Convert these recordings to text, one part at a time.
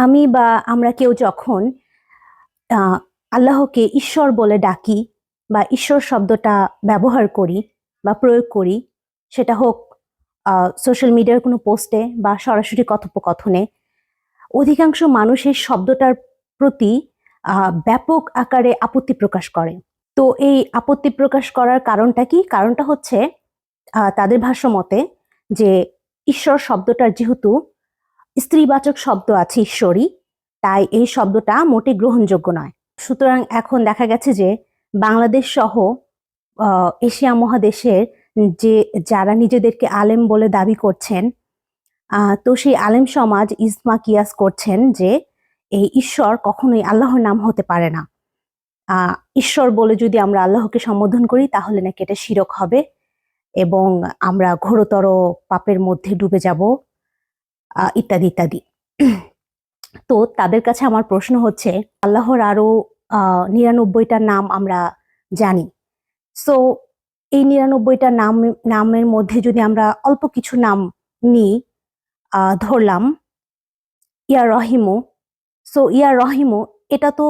আমি বা আমরা কেউ যখন আহ, আল্লাহকে ঈশ্বর বলে ডাকি বা ঈশ্বর শব্দটা ব্যবহার করি বা প্রয়োগ করি, সেটা হোক সোশ্যাল মিডিয়ার কোনো পোস্টে বা সরাসরি কথোপকথনে, অধিকাংশ মানুষ এই শব্দটার প্রতি ব্যাপক আকারে আপত্তি প্রকাশ করে। তো এই আপত্তি প্রকাশ করার কারণটা কি? কারণটা হচ্ছে তাদের ভাষ্য মতে যে ঈশ্বর শব্দটার যেহেতু স্ত্রীবাচক শব্দ আছে ঈশ্বরী, তাই এই শব্দটা মোটে গ্রহণযোগ্য নয়। সুতরাং এখন দেখা গেছে যে বাংলাদেশ সহ এশিয়া মহাদেশের যে যারা নিজেদেরকে আলেম বলে দাবি করছেন, তো সেই আলেম সমাজ ইজমা কিয়াস করছেন যে এই ঈশ্বর কখনোই আল্লাহর নাম হতে পারে না। ঈশ্বর বলে যদি আমরা আল্লাহকে সম্বোধন করি তাহলে নাকি এটা শিরক হবে এবং আমরা ঘোরতর পাপের মধ্যে ডুবে যাব, ইত্যাদি ইত্যাদি। তো তাদের কাছে আমার প্রশ্ন হচ্ছে, আল্লাহর আরো 99টা নাম আমরা জানি। সো এই 99টা নামের মধ্যে যদি আমরা অল্প কিছু নাম নিই, ধরলাম ইয়া রহিমু। সো ইয়া রহিমু, এটা তো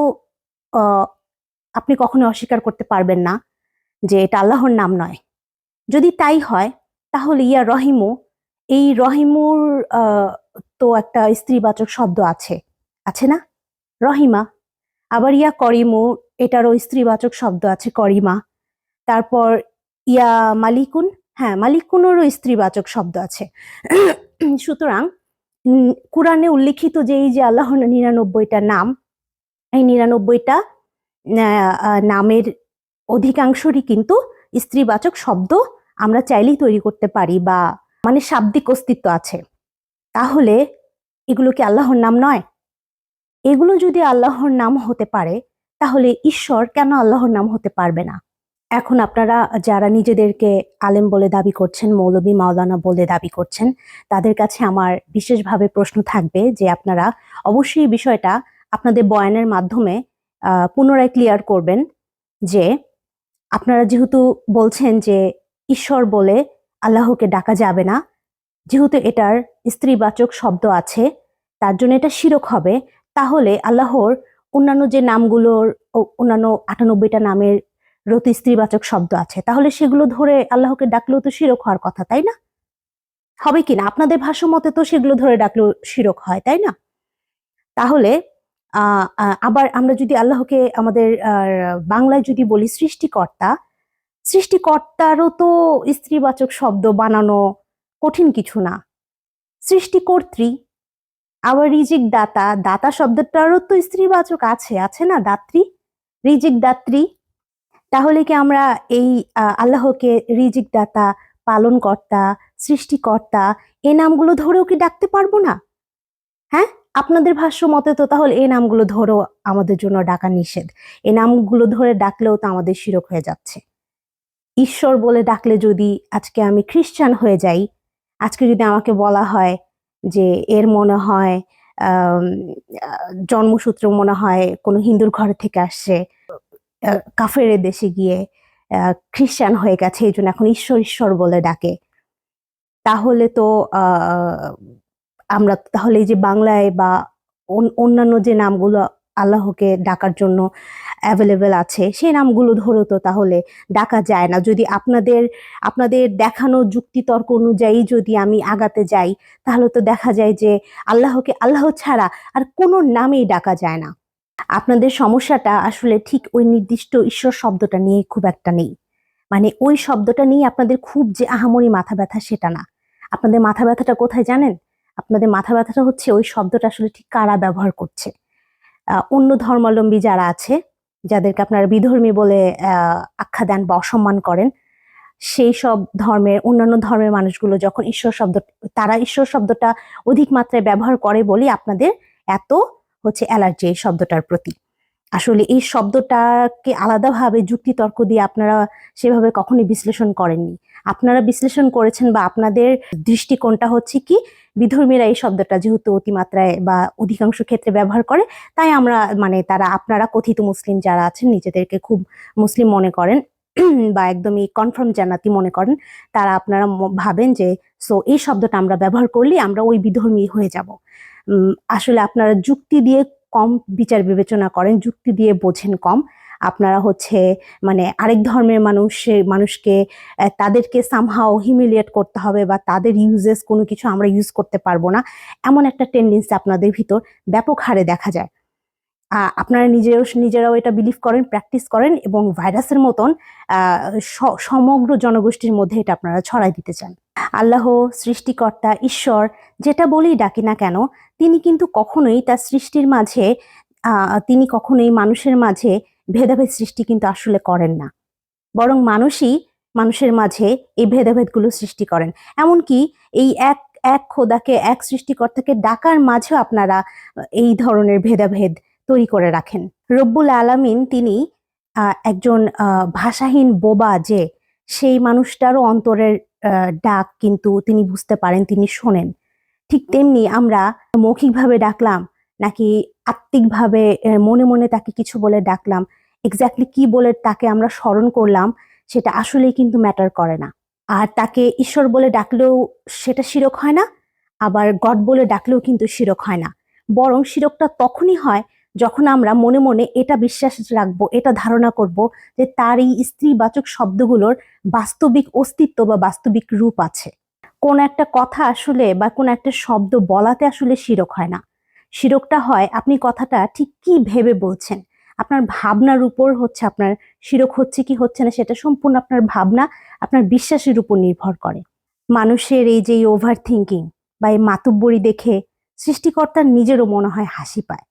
আহ, আপনি কখনো অস্বীকার করতে পারবেন না যে এটা আল্লাহর নাম নয়। যদি তাই হয় তাহলে ইয়া রহিমু, এই রহিমুর তো একটা স্ত্রীবাচক শব্দ আছে, আছে না? রহিমা। আবার ইয়া করিমু, এটারও স্ত্রীবাচক শব্দ আছে, করিমা। তারপর ইয়া মালিকুন, হ্যাঁ মালিকুনেরও স্ত্রীবাচক শব্দ আছে। সুতরাং কোরআনে উল্লিখিত যে এই যে আল্লাহর 99টা নাম, এই 99টা নামের অধিকাংশরই কিন্তু স্ত্রীবাচক শব্দ আমরা চাইলেই তৈরি করতে পারি বা মানে শাব্দিক অস্তিত্ব আছে। তাহলে এগুলো কি আল্লাহর নাম নয়? এগুলো যদি আল্লাহর নাম হতে পারে তাহলে ঈশ্বর কেন আল্লাহর নাম হতে পারবে না? এখন আপনারা যারা নিজেদেরকে আলেম বলে দাবি করছেন, মৌলবী মাওলানা বলে দাবি করছেন, তাদের কাছে আমার বিশেষভাবে প্রশ্ন থাকবে যে আপনারা অবশ্যই এই বিষয়টা আপনাদের বয়ানের মাধ্যমে পুনরায় ক্লিয়ার করবেন যে আপনারা যেহেতু বলছেন যে ঈশ্বর বলে আল্লাহকে ডাকা যাবে না, যেহেতু এটার স্ত্রীবাচক শব্দ আছে, তার জন্য এটা শিরক হবে। তাহলে আল্লাহর অন্যান্য যে নামগুলোর অন্যান্য 98টা নামের রতি স্ত্রীবাচক শব্দ আছে, তাহলে সেগুলো ধরে আল্লাহকে ডাকলেও তো শিরক হওয়ার কথা, তাই না? হবে কিনা? আপনাদের ভাষ্য মতে তো সেগুলো ধরে ডাকলেও শিরক হয়, তাই না? তাহলে আবার আমরা যদি আল্লাহকে আমাদের বাংলায় যদি বলি সৃষ্টিকর্তা, সৃষ্টিকর্তারও তো স্ত্রীবাচক শব্দ বানানো কঠিন কিছু না। সৃষ্টিকর্ত্রী। আবার রিজিক দাতা, দাতা শব্দটারও তো স্ত্রীবাচক আছে, আছে না? দাত্রী, রিজিক দাত্রী। তাহলে কি আমরা এই আল্লাহকে রিজিক দাতা, পালনকর্তা, সৃষ্টিকর্তা এই নামগুলো ধরেও কি ডাকতে পারবো না? হ্যাঁ, আপনাদের ভাষ্য মতে তো তাহলে এই নামগুলো ধরেও আমাদের জন্য ডাকা নিষেধ। এই নামগুলো ধরে ডাকলেও তো আমাদের শিরক হয়ে যাচ্ছে। ঈশ্বর বলে ডাকলে যদি আজকে আমি খ্রিস্টান হয়ে যাই, আজকে যদি আমাকে বলা হয় যে এর মনে হয় জন্মসূত্র মনে হয় কোনো হিন্দুর ঘর থেকে আসছে, কাফেরের দেশে গিয়ে খ্রিস্টান হয়ে গেছে, এই জন্য এখন ঈশ্বর ঈশ্বর বলে ডাকে, তাহলে তো আমরা তাহলে এই যে বাংলায় বা অন্যান্য যে নামগুলো আল্লাহকে ডাকার জন্য অ্যাভেলেবেল আছে সেই নামগুলো ধরেও তো তাহলে ডাকা যায় না। যদি আপনাদের আপনাদের দেখানো যুক্তিতর্ক অনুযায়ী যদি আমি আগাতে যাই, তাহলে তো দেখা যায় যে আল্লাহকে আল্লাহ ছাড়া আর কোনো নামেই ডাকা যায় না। আপনাদের সমস্যাটা আসলে ঠিক ওই নির্দিষ্ট ঈশ্বর শব্দটা নিয়ে খুব একটা নেই, মানে ওই শব্দটা নিয়ে আপনাদের খুব যে আহামরি মাথা ব্যথা সেটা না। আপনাদের মাথা ব্যথাটা কোথায় জানেন? আপনাদের মাথা ব্যথাটা হচ্ছে ওই শব্দটা আসলে ঠিক কারা ব্যবহার করছে। অন্য ধর্মাবলম্বী যারা আছে, যাদেরকে আপনারা বিধর্মী বলে আখ্যা দেন বা অসম্মান করেন, সেই সব ধর্মের অন্যান্য ধর্মের মানুষগুলো যখন ঈশ্বর শব্দ, তারা ঈশ্বর শব্দটা অধিক মাত্রায় ব্যবহার করে বলেই আপনাদের এত হচ্ছে অ্যালার্জি এই শব্দটার প্রতি। আসলে এই শব্দটাকে আলাদাভাবে যুক্তিতর্ক দিয়ে আপনারা সেভাবে কখনোই বিশ্লেষণ করেননি। আপনারা বিশ্লেষণ করেছেন বা আপনাদের দৃষ্টিকোণটা হচ্ছে কি, বিধর্মীরা এই শব্দটা যেহেতু অতিমাত্রায় বা অধিকাংশ ক্ষেত্রে ব্যবহার করে, তাই আমরা মানে তারা আপনারা কথিত মুসলিম যারা আছেন নিজেদেরকে খুব মুসলিম মনে করেন বা একদমই কনফার্ম জান্নাতি মনে করেন, তারা আপনারা ভাবেন যে সো এই শব্দটা আমরা ব্যবহার করলে আমরা ওই বিধর্মী হয়ে যাব আসলে আপনারা যুক্তি দিয়ে কম বিচার বিবেচনা করেন, যুক্তি দিয়ে বোঝেন কম। আপনারা হচ্ছে মানে আরেক ধর্মের মানুষকে তাদেরকে সামহাও হিমিলিয়েট করতে হবে বা তাদের ইউজেস কোনো কিছু আমরা ইউজ করতে পারবো না, এমন একটা টেন্ডেন্সি আপনাদের ভিতর ব্যাপক হারে দেখা যায়। আপনারা নিজেরাও এটা বিলিভ করেন, প্র্যাকটিস করেন এবং ভাইরাসের মতন সমগ্র জনগোষ্ঠীর মধ্যে এটা আপনারা ছড়াই দিতে চান। আল্লাহ, সৃষ্টিকর্তা, ঈশ্বর যেটা বলেই ডাকি না কেন, তিনি কিন্তু কখনোই তার সৃষ্টির মাঝে তিনি কখনোই মানুষের মাঝে ভেদাভেদ সৃষ্টি কিন্তু আসলে করেন না, বরং মানুষই মানুষের মাঝে এই ভেদাভেদগুলো সৃষ্টি করেন। এমনকি এই এক এক খোদাকে, এক সৃষ্টিকর্তাকে ডাকার মাঝেও আপনারা এই ধরনের ভেদাভেদ তৈরি করে রাখেন। রব্বুল আলামিন তিনি একজন ভাষাহীন বোবা, যে সেই মানুষটারও অন্তরের ডাক কিন্তু তিনি বুঝতে পারেন, তিনি শোনেন। ঠিক তেমনি আমরা মৌখিকভাবে ডাকলাম নাকি আত্মিকভাবে মনে মনে তাকে কিছু বলে ডাকলাম, এক্স্যাক্টলি কি বলে তাকে আমরা স্মরণ করলাম, সেটা আসলেই কিন্তু ম্যাটার করে না। আর তাকে ঈশ্বর বলে ডাকলেও সেটা শিরক হয় না, আবার গড বলে ডাকলেও কিন্তু শিরক হয় না। বরং শিরকটা তখনই হয় যখন আমরা মনে মনে এটা বিশ্বাস রাখবো, এটা ধারণা করব যে তার এই স্ত্রীবাচক শব্দগুলোর বাস্তবিক অস্তিত্ব বা বাস্তবিক রূপ আছে। কোন একটা কথা আসলে বা কোন একটা শব্দ বলাতে আসলে শিরক হয় না। শিরকটা হয় আপনি কথাটা ঠিক কি ভেবে বলছেন, আপনার ভাবনার উপর হচ্ছে আপনার শিরক হচ্ছে কি হচ্ছে না, সেটা সম্পূর্ণ আপনার ভাবনা, আপনার বিশ্বাসের উপর নির্ভর করে। মানুষের এই যে ওভার থিঙ্কিং বা এই মাতুব্বরি দেখে সৃষ্টিকর্তার নিজেরও মনে হয় হাসি পায়।